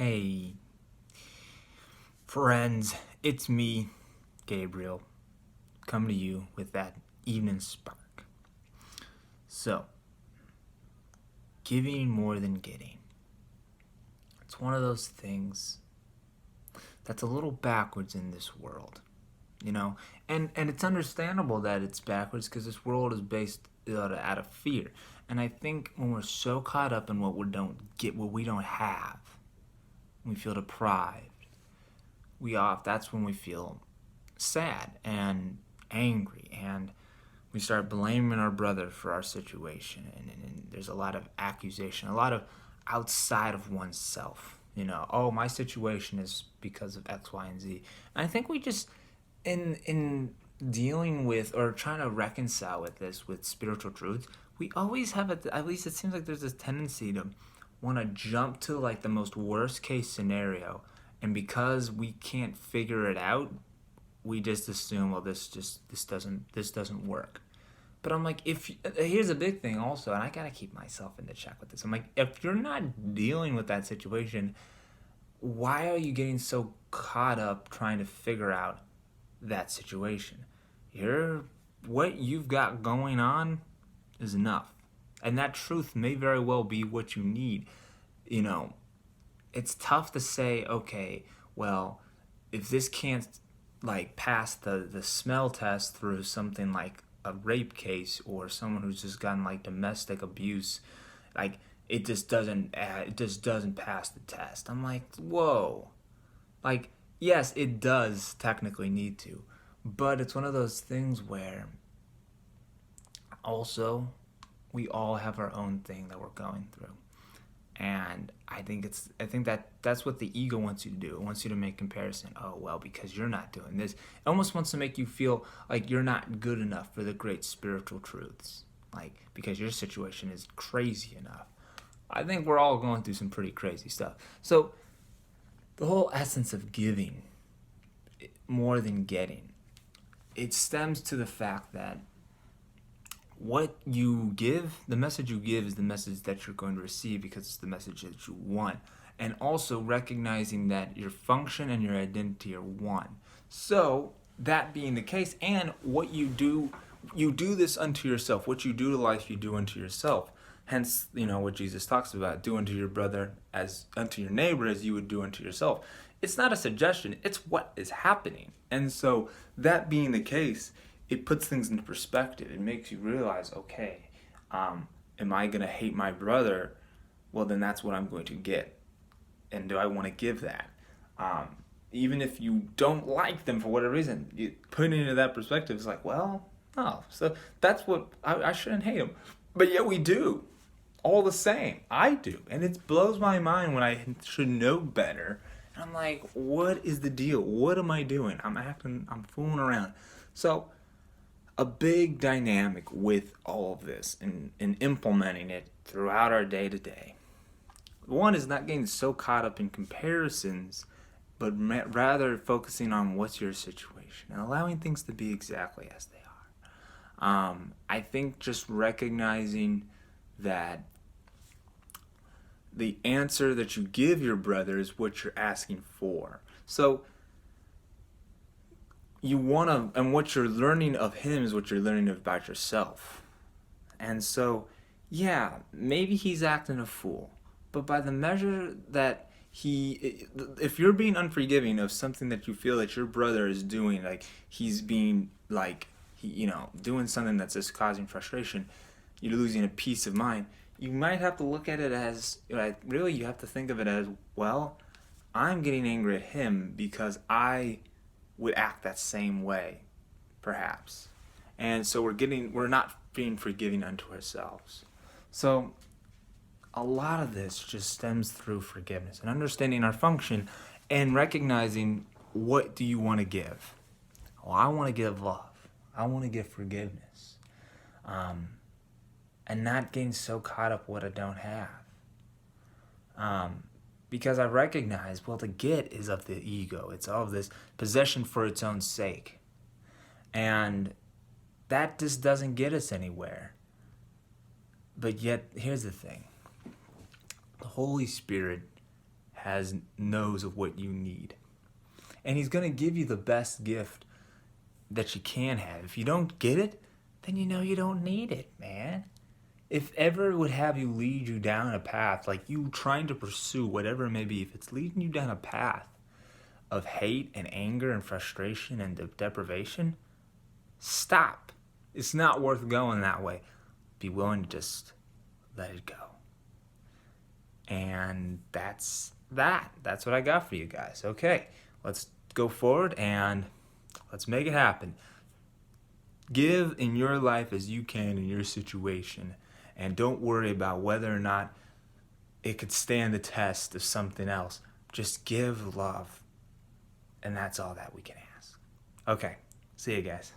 Hey, friends, it's me, Gabriel, coming to you with that evening spark. So, giving more than getting. It's one of those things that's a little backwards in this world, you know? And it's understandable that it's backwards because this world is based out of fear. And I think when we're so caught up in what we don't get, what we don't have, we feel deprived. That's when we feel sad and angry, and we start blaming our brother for our situation, and there's a lot of accusation, a lot of outside of oneself, oh, my situation is because of X, Y, and Z. And I think we just, in dealing with or trying to reconcile with this, with spiritual truths, we always have at least it seems like there's this tendency to want to jump to like the most worst case scenario, and because we can't figure it out, we just assume, well, this doesn't work. But I'm like, if here's a big thing also, and I gotta keep myself into check with this. I'm like, if you're not dealing with that situation, why are you getting so caught up trying to figure out that situation? What you've got going on is enough, and that truth may very well be what you need. You know, it's tough to say, okay, well, if this can't like pass the smell test through something like a rape case or someone who's just gotten like domestic abuse, like it just doesn't pass the test. I'm like, whoa. Like, yes, it does technically need to, but it's one of those things where also we all have our own thing that we're going through. And I think that's what the ego wants you to do. It wants you to make comparison. Oh, well, because you're not doing this. It almost wants to make you feel like you're not good enough for the great spiritual truths. Like, because your situation is crazy enough. I think we're all going through some pretty crazy stuff. So the whole essence of giving more than getting, it stems to the fact that what you give, the message you give is the message that you're going to receive because it's the message that you want. And also recognizing that your function and your identity are one. So, that being the case, and what you do this unto yourself. What you do to life, you do unto yourself. Hence, what Jesus talks about, do unto your brother as unto your neighbor as you would do unto yourself. It's not a suggestion, it's what is happening. And so, that being the case, it puts things into perspective. It makes you realize, okay, am I going to hate my brother? Well, then that's what I'm going to get. And do I want to give that? Even if you don't like them for whatever reason, putting it into that perspective is like, well, oh, so that's what, I shouldn't hate them. But yet we do. All the same. I do. And it blows my mind when I should know better. And I'm like, what is the deal? What am I doing? I'm fooling around. So, a big dynamic with all of this and implementing it throughout our day to day. One is not getting so caught up in comparisons, but rather focusing on what's your situation and allowing things to be exactly as they are. I think just recognizing that the answer that you give your brother is what you're asking for. So, and what you're learning of him is what you're learning about yourself. And so, yeah, maybe he's acting a fool, but by the measure that if you're being unforgiving of something that you feel that your brother is doing, like he's being like, doing something that's just causing frustration, you're losing a peace of mind. You might have to look at it as, really, you have to think of it as, well, I'm getting angry at him because I would act that same way, perhaps. And so we're not being forgiving unto ourselves. So a lot of this just stems through forgiveness and understanding our function and recognizing, what do you want to give? Well, I want to give love. I want to give forgiveness. And not getting so caught up what I don't have. Because I recognize, well, the get is of the ego. It's all of this possession for its own sake. And that just doesn't get us anywhere. But yet, here's the thing. The Holy Spirit knows of what you need. And he's going to give you the best gift that you can have. If you don't get it, then you know you don't need it, man. If ever it would have you lead you down a path, like you trying to pursue whatever it may be, if it's leading you down a path of hate and anger and frustration and deprivation, stop. It's not worth going that way. Be willing to just let it go. And that's that. That's what I got for you guys. Okay, let's go forward and let's make it happen. Give in your life as you can in your situation. And don't worry about whether or not it could stand the test of something else. Just give love. And that's all that we can ask. Okay, see you guys.